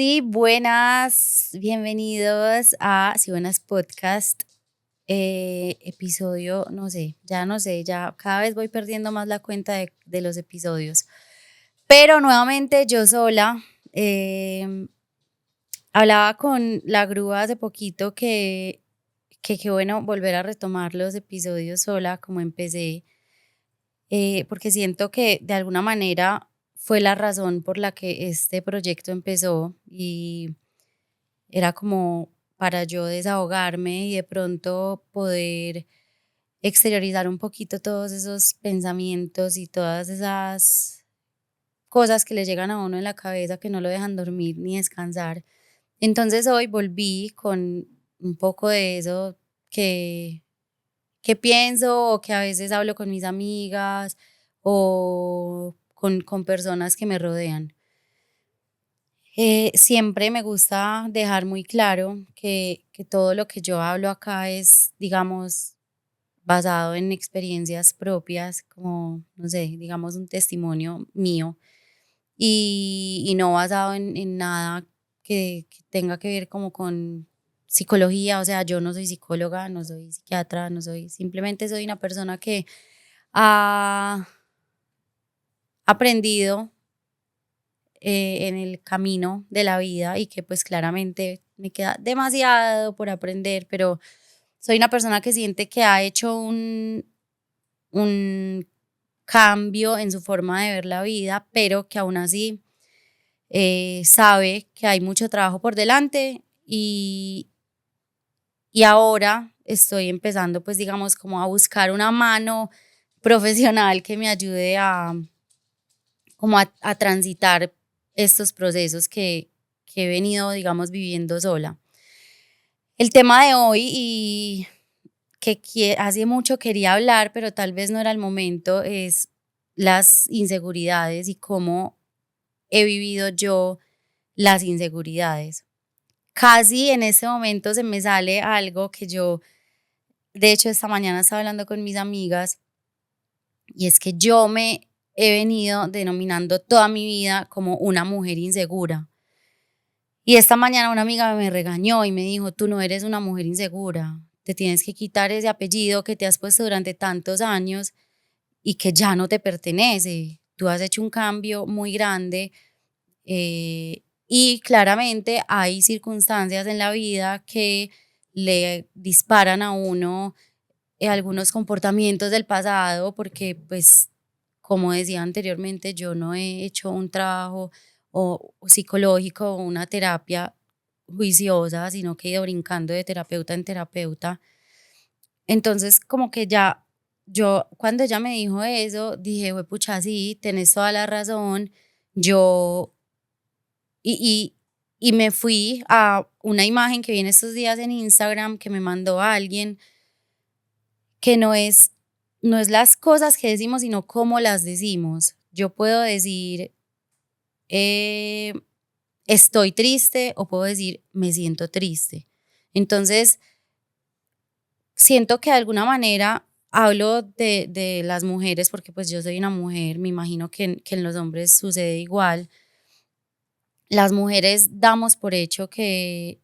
Sí, buenas, bienvenidos a Sí Buenas Podcast, episodio, no sé, ya cada vez voy perdiendo más la cuenta de los episodios, pero nuevamente yo sola. Hablaba con la grúa hace poquito que qué bueno volver a retomar los episodios sola como empecé, porque siento que de alguna manera fue la razón por la que este proyecto empezó y era como para yo desahogarme y de pronto poder exteriorizar un poquito todos esos pensamientos y todas esas cosas que le llegan a uno en la cabeza que no lo dejan dormir ni descansar. Entonces hoy volví con un poco de eso que, que pienso o que a veces hablo con mis amigas o con personas que me rodean. Siempre me gusta dejar muy claro que todo lo que yo hablo acá es, digamos, basado en experiencias propias, como, no sé, digamos, un testimonio mío y no basado en nada que tenga que ver como con psicología. O sea, yo no soy psicóloga, no soy psiquiatra, no soy, simplemente soy una persona que ha aprendido en el camino de la vida y que pues claramente me queda demasiado por aprender, pero soy una persona que siente que ha hecho un cambio en su forma de ver la vida, pero que aún así sabe que hay mucho trabajo por delante y ahora estoy empezando pues digamos como a buscar una mano profesional que me ayude a transitar estos procesos que he venido, digamos, viviendo sola. El tema de hoy y hace mucho quería hablar, pero tal vez no era el momento, es las inseguridades y cómo he vivido yo las inseguridades. Casi en ese momento se me sale algo que yo, de hecho, esta mañana estaba hablando con mis amigas y es que yo me he venido denominando toda mi vida como una mujer insegura. Y esta mañana una amiga me regañó y me dijo, tú no eres una mujer insegura, te tienes que quitar ese apellido que te has puesto durante tantos años y que ya no te pertenece. Tú has hecho un cambio muy grande, y claramente hay circunstancias en la vida que le disparan a uno algunos comportamientos del pasado porque pues como decía anteriormente yo no he hecho un trabajo o psicológico o una terapia juiciosa, sino que he ido brincando de terapeuta en terapeuta. Entonces como que ya yo cuando ella me dijo eso dije, pucha, sí, tenés toda la razón. Yo y, y me fui a una imagen que vi en estos días en Instagram que me mandó alguien que no es las cosas que decimos, sino cómo las decimos. Yo puedo decir, eh, estoy triste o puedo decir, me siento triste. Entonces, siento que de alguna manera hablo de las mujeres, porque pues yo soy una mujer, me imagino que en los hombres sucede igual. Las mujeres damos por hecho que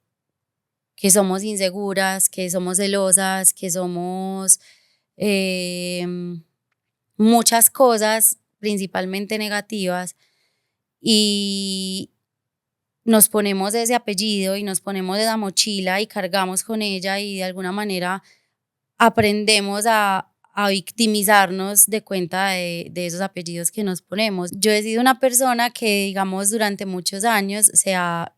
somos inseguras, que somos celosas, que somos muchas cosas, principalmente negativas, y nos ponemos ese apellido y nos ponemos esa mochila y cargamos con ella y de alguna manera aprendemos a victimizarnos de cuenta de esos apellidos que nos ponemos. Yo he sido una persona que, digamos, durante muchos años se ha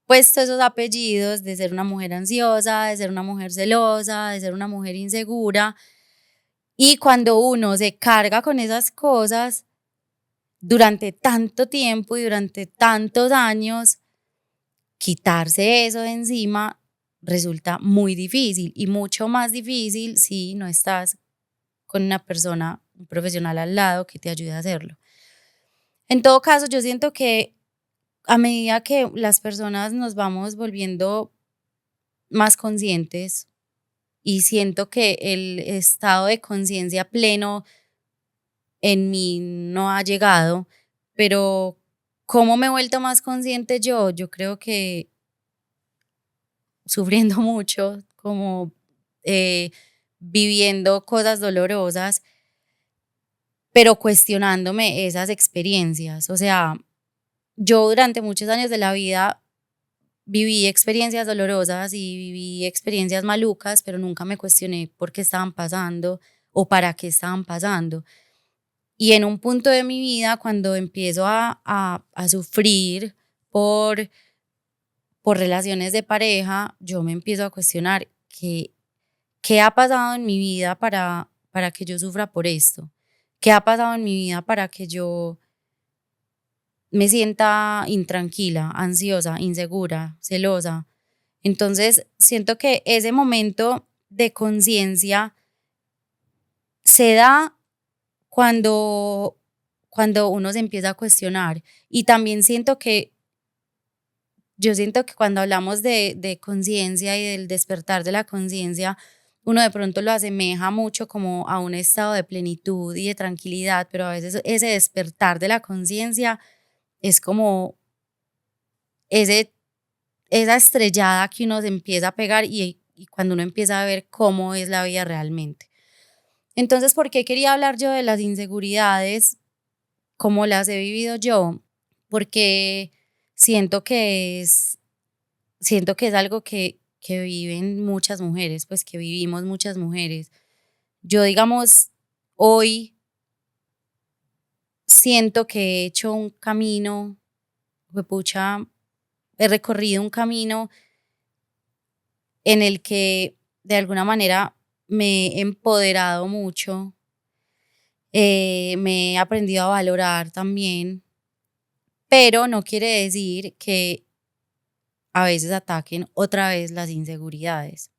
puesto esos apellidos de ser una mujer ansiosa, de ser una mujer celosa, de ser una mujer insegura. Y cuando uno se carga con esas cosas durante tanto tiempo y durante tantos años, quitarse eso de encima resulta muy difícil y mucho más difícil si no estás con una persona, un profesional al lado que te ayude a hacerlo. En todo caso, yo siento que a medida que las personas nos vamos volviendo más conscientes y siento que el estado de conciencia pleno en mí no ha llegado, pero ¿Cómo me he vuelto más consciente yo? Yo creo que sufriendo mucho, como eh, viviendo cosas dolorosas, pero cuestionándome esas experiencias. O sea, yo durante muchos años de la vida viví experiencias dolorosas y viví experiencias malucas, pero nunca me cuestioné por qué estaban pasando o para qué estaban pasando. Y en un punto de mi vida, cuando empiezo a sufrir por, por relaciones de pareja, yo me empiezo a cuestionar qué ha pasado en mi vida para que yo sufra por esto. ¿Qué ha pasado en mi vida para que yo me sienta intranquila, ansiosa, insegura, celosa? Entonces, siento que ese momento de conciencia se da cuando, cuando uno se empieza a cuestionar. Y también siento que cuando hablamos de conciencia y del despertar de la conciencia, uno de pronto lo asemeja mucho como a un estado de plenitud y de tranquilidad, pero a veces ese despertar de la conciencia es como ese, esa estrellada que uno se empieza a pegar y cuando uno empieza a ver cómo es la vida realmente. Entonces, ¿por qué quería hablar yo de las inseguridades? ¿Cómo las he vivido yo? Porque siento que es, siento que es algo que viven muchas mujeres, pues que vivimos muchas mujeres. Yo, digamos, hoy siento que he hecho un camino, pucha, he recorrido un camino en el que de alguna manera me he empoderado mucho, me he aprendido a valorar también, pero no quiere decir que a veces ataquen otra vez las inseguridades.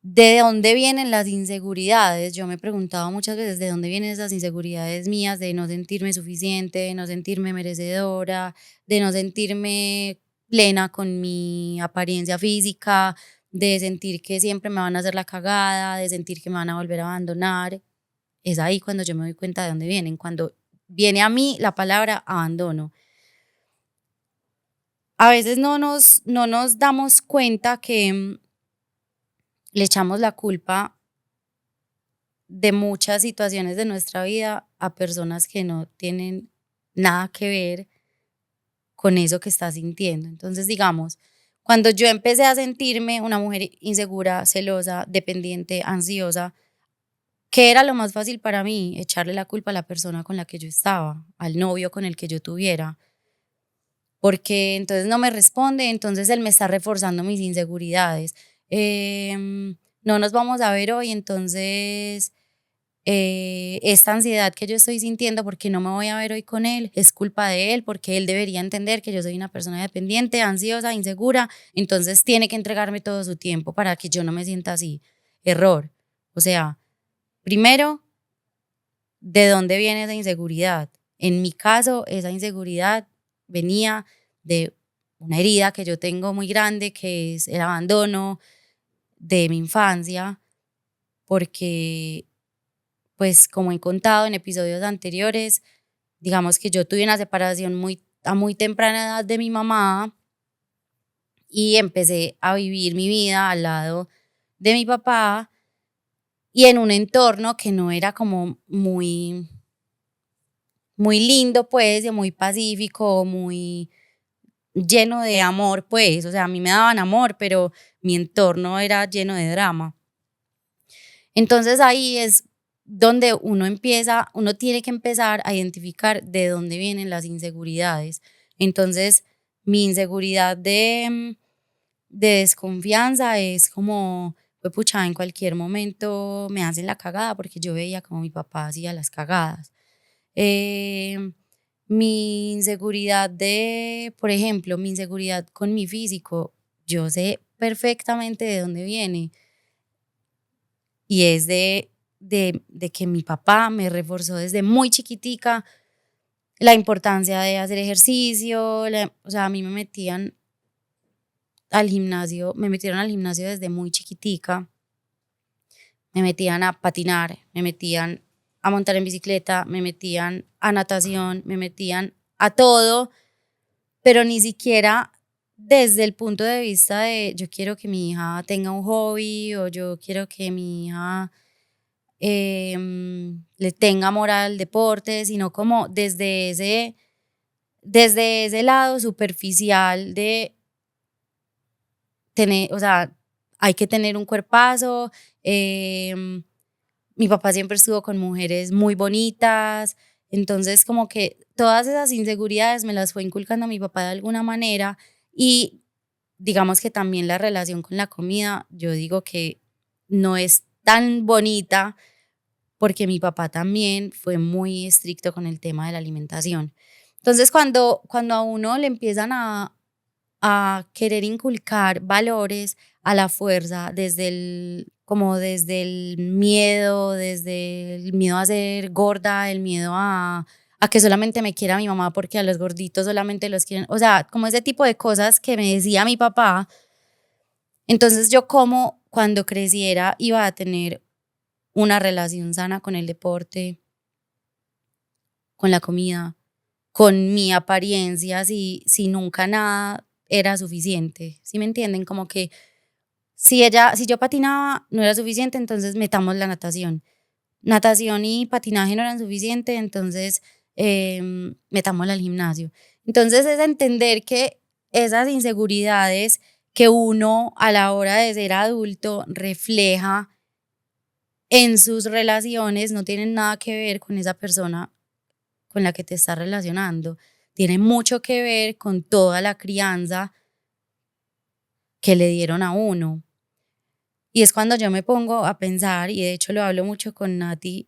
¿De dónde vienen las inseguridades? Yo me he preguntado muchas veces de dónde vienen esas inseguridades mías de no sentirme suficiente, de no sentirme merecedora, de no sentirme plena con mi apariencia física, de sentir que siempre me van a hacer la cagada, de sentir que me van a volver a abandonar. Es ahí cuando yo me doy cuenta de dónde vienen, cuando viene a mí la palabra abandono. A veces no nos damos cuenta que le echamos la culpa de muchas situaciones de nuestra vida a personas que no tienen nada que ver con eso que estás sintiendo. Entonces, digamos, cuando yo empecé a sentirme una mujer insegura, celosa, dependiente, ansiosa, ¿qué era lo más fácil para mí? Echarle la culpa a la persona con la que yo estaba, al novio con el que yo tuviera, porque entonces no me responde, entonces él me está reforzando mis inseguridades. No nos vamos a ver hoy, entonces esta ansiedad que yo estoy sintiendo porque no me voy a ver hoy con él es culpa de él, porque él debería entender que yo soy una persona dependiente, ansiosa, insegura, entonces tiene que entregarme todo su tiempo para que yo no me sienta así. Error. O sea, primero, ¿de dónde viene esa inseguridad? En mi caso, esa inseguridad venía de una herida que yo tengo muy grande, que es el abandono de mi infancia, porque, pues, como he contado en episodios anteriores, digamos que yo tuve una separación a muy temprana edad de mi mamá y empecé a vivir mi vida al lado de mi papá y en un entorno que no era como muy lindo, pues, y muy pacífico, muy lleno de amor, pues, o sea, a mí me daban amor, pero mi entorno era lleno de drama. Entonces ahí es donde uno tiene que empezar a identificar de dónde vienen las inseguridades. Entonces, mi inseguridad de desconfianza es como, pues pucha, en cualquier momento me hacen la cagada porque yo veía como mi papá hacía las cagadas. Eh, Mi inseguridad por ejemplo, mi inseguridad con mi físico, yo sé perfectamente de dónde viene y es de que mi papá me reforzó desde muy chiquitica la importancia de hacer ejercicio, o sea, a mí me metieron al gimnasio desde muy chiquitica, me metían a patinar, me metían a montar en bicicleta, me metían a natación, me metían a todo, pero ni siquiera desde el punto de vista de yo quiero que mi hija tenga un hobby o yo quiero que mi hija le tenga amor al deporte, sino como desde ese lado superficial de tener, o sea, hay que tener un cuerpazo. Mi papá siempre estuvo con mujeres muy bonitas, entonces como que todas esas inseguridades me las fue inculcando mi papá de alguna manera y digamos que también la relación con la comida, yo digo que no es tan bonita porque mi papá también fue muy estricto con el tema de la alimentación. Entonces cuando a uno le empiezan a querer inculcar valores a la fuerza, como desde el miedo a ser gorda, el miedo a que solamente me quiera mi mamá porque a los gorditos solamente los quieren, o sea, como ese tipo de cosas que me decía mi papá. Entonces yo como cuando creciera iba a tener una relación sana con el deporte, con la comida, con mi apariencia, si nunca nada era suficiente, ¿sí me entienden? Como que si yo patinaba no era suficiente, entonces metamos la natación. Natación y patinaje no eran suficientes, entonces metámosla al gimnasio. Entonces es entender que esas inseguridades que uno a la hora de ser adulto refleja en sus relaciones no tienen nada que ver con esa persona con la que te estás relacionando. Tiene mucho que ver con toda la crianza que le dieron a uno. Y es cuando yo me pongo a pensar, y de hecho lo hablo mucho con Nati,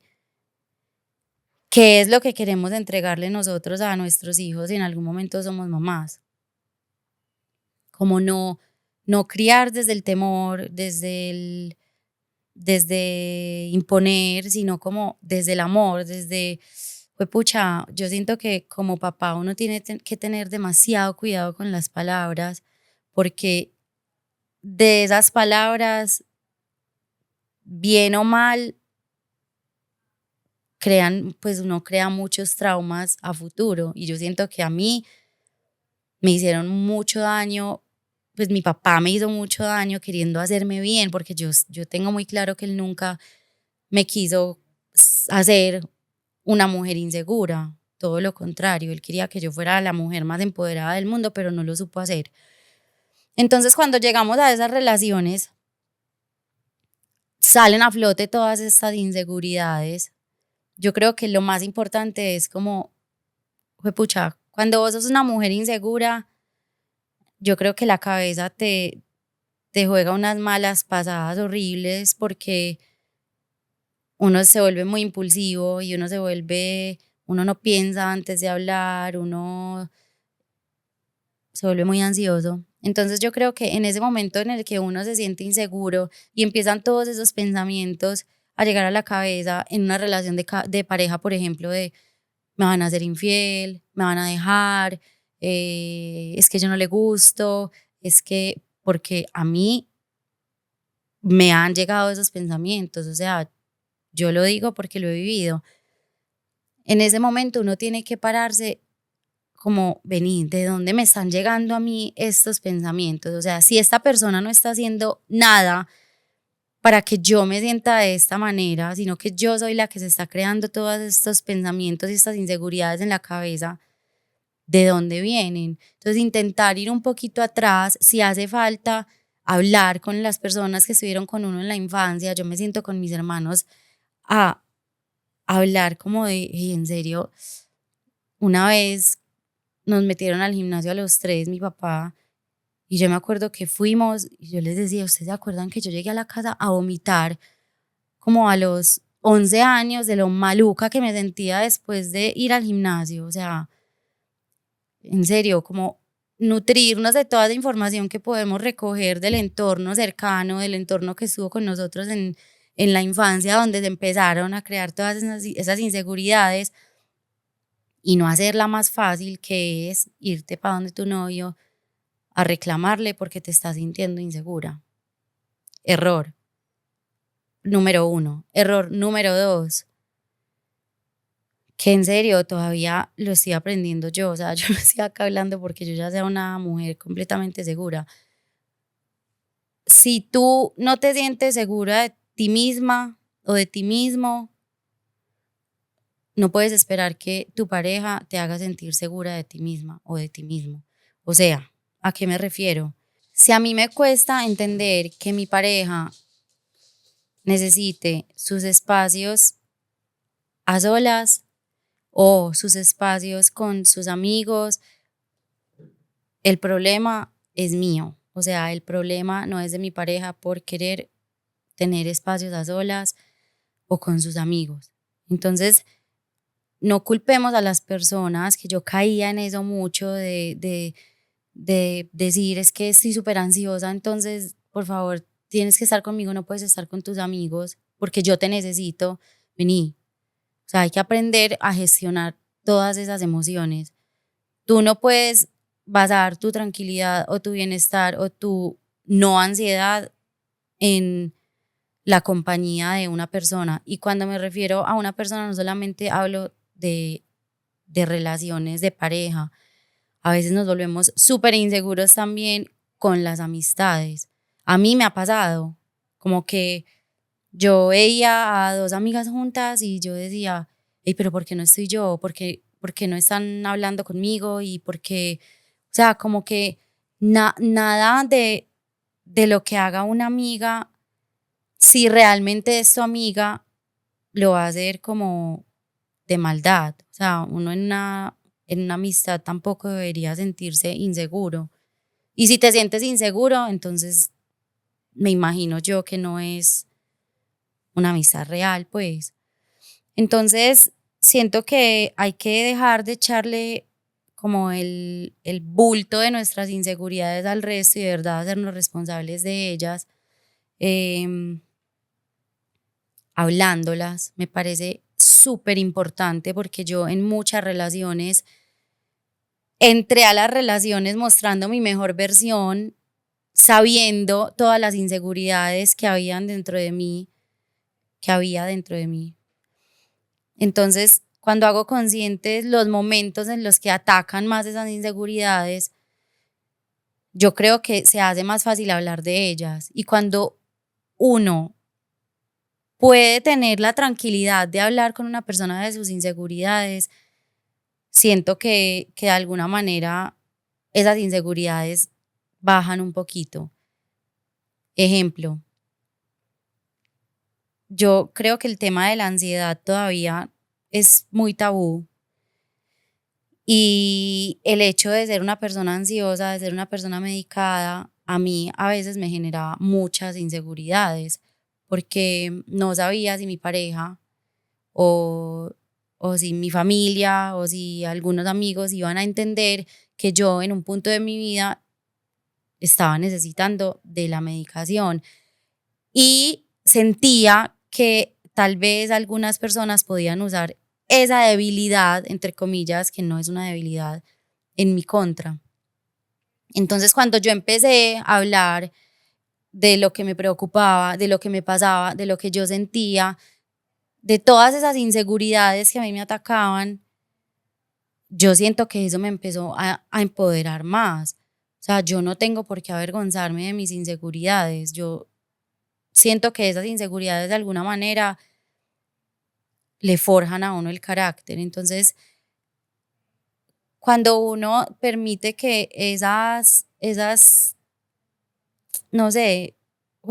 qué es lo que queremos entregarle nosotros a nuestros hijos si en algún momento somos mamás. Como no criar desde el temor, desde imponer, sino como desde el amor, pues pucha, yo siento que como papá uno tiene que tener demasiado cuidado con las palabras, porque de esas palabras, bien o mal, pues uno crea muchos traumas a futuro. Y yo siento que a mí me hicieron mucho daño, pues mi papá me hizo mucho daño queriendo hacerme bien, porque yo tengo muy claro que él nunca me quiso hacer una mujer insegura, todo lo contrario, él quería que yo fuera la mujer más empoderada del mundo, pero no lo supo hacer. Entonces cuando llegamos a esas relaciones, salen a flote todas estas inseguridades. Yo creo que lo más importante es como, pucha, cuando vos sos una mujer insegura, yo creo que la cabeza te juega unas malas pasadas horribles porque uno se vuelve muy impulsivo y uno no piensa antes de hablar, uno se vuelve muy ansioso. Entonces yo creo que en ese momento en el que uno se siente inseguro y empiezan todos esos pensamientos a llegar a la cabeza en una relación de pareja, por ejemplo, de me van a hacer infiel, me van a dejar, es que yo no le gusto, es que porque a mí me han llegado esos pensamientos, o sea, yo lo digo porque lo he vivido. En ese momento uno tiene que pararse como, vení, ¿de dónde me están llegando a mí estos pensamientos? O sea, si esta persona no está haciendo nada para que yo me sienta de esta manera, sino que yo soy la que se está creando todos estos pensamientos y estas inseguridades en la cabeza, ¿de dónde vienen? Entonces, intentar ir un poquito atrás, si hace falta hablar con las personas que estuvieron con uno en la infancia. Yo me siento con mis hermanos a hablar como de, "Ey, en serio, una vez nos metieron al gimnasio a los tres, mi papá, y yo me acuerdo que fuimos y yo les decía, ¿ustedes se acuerdan que yo llegué a la casa a vomitar como a los 11 años de lo maluca que me sentía después de ir al gimnasio? O sea, en serio, como nutrirnos de toda la información que podemos recoger del entorno cercano, del entorno que estuvo con nosotros en la infancia, donde se empezaron a crear todas esas inseguridades y no hacerla más fácil, que es irte para donde tu novio a reclamarle porque te estás sintiendo insegura. Error número 1. Error número 2. que en serio todavía lo estoy aprendiendo yo, o sea, yo no estoy acá hablando porque yo ya sea una mujer completamente segura. Si tú no te sientes segura de ti misma o de ti mismo, no puedes esperar que tu pareja te haga sentir segura de ti misma o de ti mismo. O sea, ¿a qué me refiero? Si a mí me cuesta entender que mi pareja necesite sus espacios a solas o sus espacios con sus amigos, el problema es mío. O sea, el problema no es de mi pareja por querer tener espacios a solas o con sus amigos. Entonces, no culpemos a las personas, que yo caía en eso mucho de decir, es que estoy súper ansiosa, entonces, por favor, tienes que estar conmigo, no puedes estar con tus amigos porque yo te necesito, vení. O sea, hay que aprender a gestionar todas esas emociones. Tú no puedes basar tu tranquilidad o tu bienestar o tu no ansiedad en la compañía de una persona. Y cuando me refiero a una persona, no solamente hablo de relaciones de pareja. A veces nos volvemos súper inseguros también con las amistades. A mí me ha pasado, como que yo veía a dos amigas juntas y yo decía, hey, pero ¿por qué no estoy yo? ¿Por qué no están hablando conmigo? Y por qué, o sea, como que nada de lo que haga una amiga, si realmente es tu amiga, lo va a hacer como de maldad. O sea, uno en una amistad tampoco debería sentirse inseguro. Y si te sientes inseguro, entonces me imagino yo que no es una amistad real, pues. Entonces, siento que hay que dejar de echarle como el bulto de nuestras inseguridades al resto y de verdad hacernos responsables de ellas, em, hablándolas. Me parece súper importante porque yo en muchas relaciones entré a las relaciones mostrando mi mejor versión, sabiendo todas las inseguridades que habían dentro de mí, que había dentro de mí. Entonces, cuando hago conscientes los momentos en los que atacan más esas inseguridades, yo creo que se hace más fácil hablar de ellas. Y cuando uno puede tener la tranquilidad de hablar con una persona de sus inseguridades, siento que de alguna manera esas inseguridades bajan un poquito. Ejemplo, yo creo que el tema de la ansiedad todavía es muy tabú y el hecho de ser una persona ansiosa, de ser una persona medicada, a mí a veces me generaba muchas inseguridades porque no sabía si mi pareja o, o si mi familia o si algunos amigos iban a entender que yo en un punto de mi vida estaba necesitando de la medicación y sentía que tal vez algunas personas podían usar esa debilidad, entre comillas, que no es una debilidad, en mi contra. Entonces, cuando yo empecé a hablar de lo que me preocupaba, de lo que me pasaba, de lo que yo sentía, de todas esas inseguridades que a mí me atacaban, yo siento que eso me empezó a empoderar más. O sea, yo no tengo por qué avergonzarme de mis inseguridades. Yo siento que esas inseguridades de alguna manera le forjan a uno el carácter. Entonces, cuando uno permite que no sé,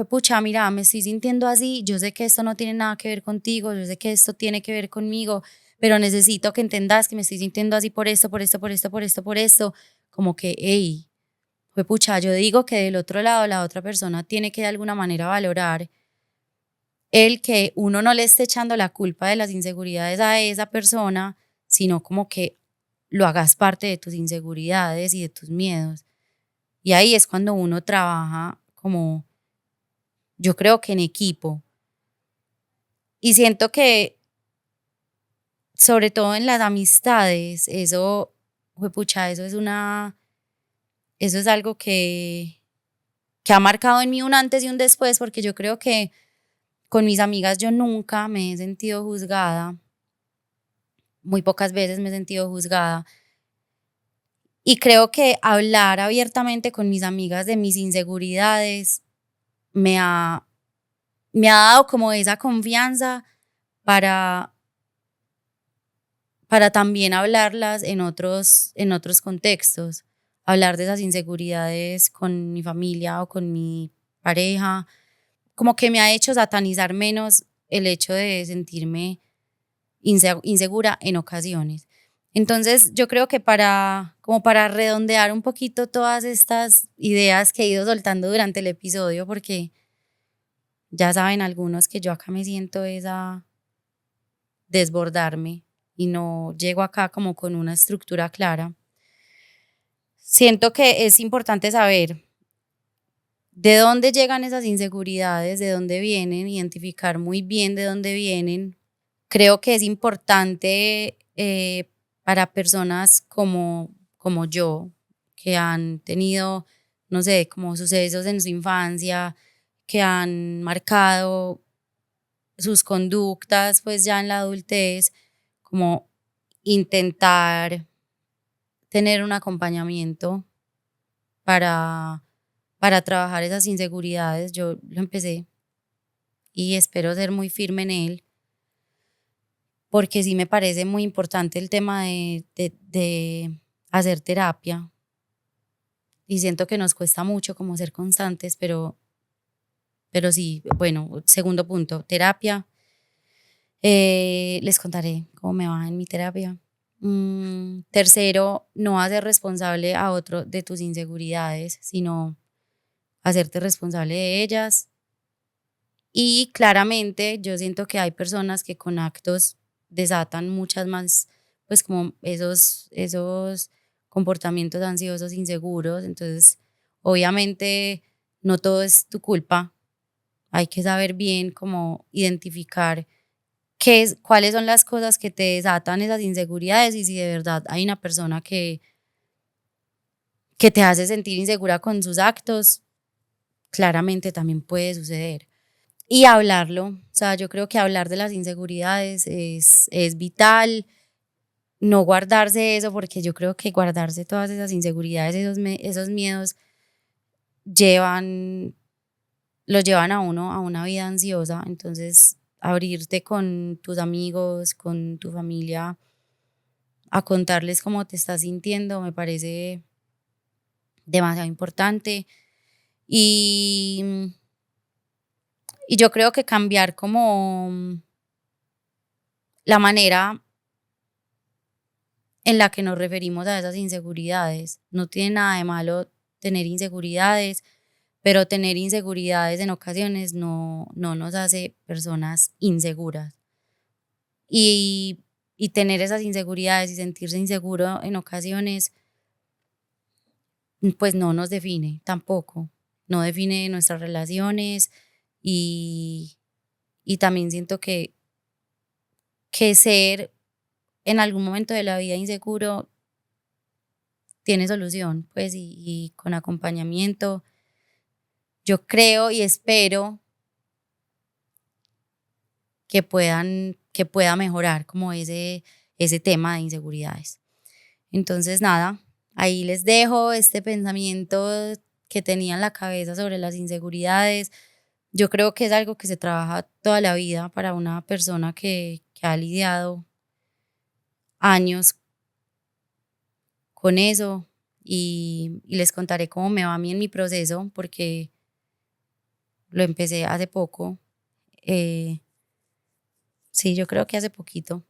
pucha, mira, me estoy sintiendo así, yo sé que esto no tiene nada que ver contigo, yo sé que esto tiene que ver conmigo, pero necesito que entendas que me estoy sintiendo así por esto, por esto, por esto, por esto, por esto, como que, hey, pucha, yo digo que del otro lado la otra persona tiene que de alguna manera valorar el que uno no le esté echando la culpa de las inseguridades a esa persona, sino como que lo hagas parte de tus inseguridades y de tus miedos. Y ahí es cuando uno trabaja como, yo creo que en equipo. Y siento que, sobre todo en las amistades, juepucha, eso es algo que ha marcado en mí un antes y un después, porque yo creo que con mis amigas yo nunca me he sentido juzgada muy pocas veces me he sentido juzgada. Y creo que hablar abiertamente con mis amigas de mis inseguridades me ha, me ha dado como esa confianza para, para también hablarlas en otros contextos. Hablar de esas inseguridades con mi familia o con mi pareja. Como que me ha hecho satanizar menos el hecho de sentirme insegura en ocasiones. Entonces, yo creo que como para redondear un poquito todas estas ideas que he ido soltando durante el episodio, porque ya saben algunos que yo acá me siento es a desbordarme y no llego acá como con una estructura clara. Siento que es importante saber de dónde llegan esas inseguridades, de dónde vienen, identificar muy bien de dónde vienen. Creo que es importante para personas como yo, que han tenido, no sé, como sucesos en su infancia, que han marcado sus conductas pues ya en la adultez, como intentar tener un acompañamiento para, para trabajar esas inseguridades. Yo lo empecé y espero ser muy firme en él, porque sí me parece muy importante el tema de hacer terapia. Y siento que nos cuesta mucho como ser constantes, pero sí, bueno, segundo punto, terapia. Les contaré cómo me va en mi terapia. Tercero, no hacer responsable a otro de tus inseguridades, sino hacerte responsable de ellas. Y claramente yo siento que hay personas que con actos desatan muchas más, pues como esos comportamientos ansiosos, inseguros. Entonces, obviamente no todo es tu culpa. Hay que saber bien cómo identificar cuáles son las cosas que te desatan esas inseguridades y si de verdad hay una persona que te hace sentir insegura con sus actos, claramente también puede suceder. Y hablarlo, o sea, yo creo que hablar de las inseguridades es vital, no guardarse eso, porque yo creo que guardarse todas esas inseguridades, esos miedos, llevan, lo llevan a uno a una vida ansiosa. Entonces, abrirte con tus amigos, con tu familia, a contarles cómo te estás sintiendo, me parece demasiado importante. Y, y yo creo que cambiar como la manera en la que nos referimos a esas inseguridades. No tiene nada de malo tener inseguridades, pero tener inseguridades en ocasiones no nos hace personas inseguras. Y, y tener esas inseguridades y sentirse inseguro en ocasiones, pues no nos define tampoco. No define nuestras relaciones y, y también siento que ser en algún momento de la vida inseguro tiene solución, pues, y con acompañamiento. Yo creo y espero que pueda mejorar como ese tema de inseguridades. Entonces, nada, ahí les dejo este pensamiento que tenía en la cabeza sobre las inseguridades. Yo creo que es algo que se trabaja toda la vida para una persona que ha lidiado años con eso y les contaré cómo me va a mí en mi proceso porque lo empecé hace poco. Eh, sí, yo creo que hace poquito.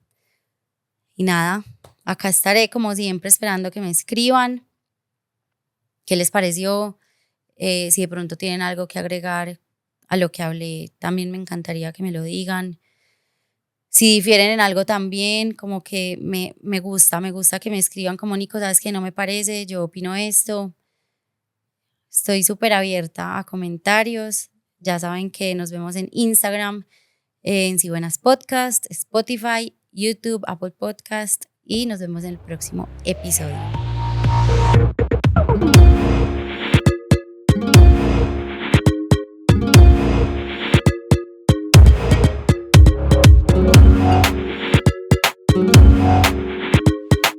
Y nada, acá estaré como siempre esperando que me escriban qué les pareció, si de pronto tienen algo que agregar a lo que hablé, también me encantaría que me lo digan. Si difieren en algo también, como que me gusta que me escriban como Nico, sabes que no me parece, yo opino esto. Estoy súper abierta a comentarios. Ya saben que nos vemos en Instagram, en Si Buenas Podcast, Spotify, YouTube, Apple Podcast y nos vemos en el próximo episodio.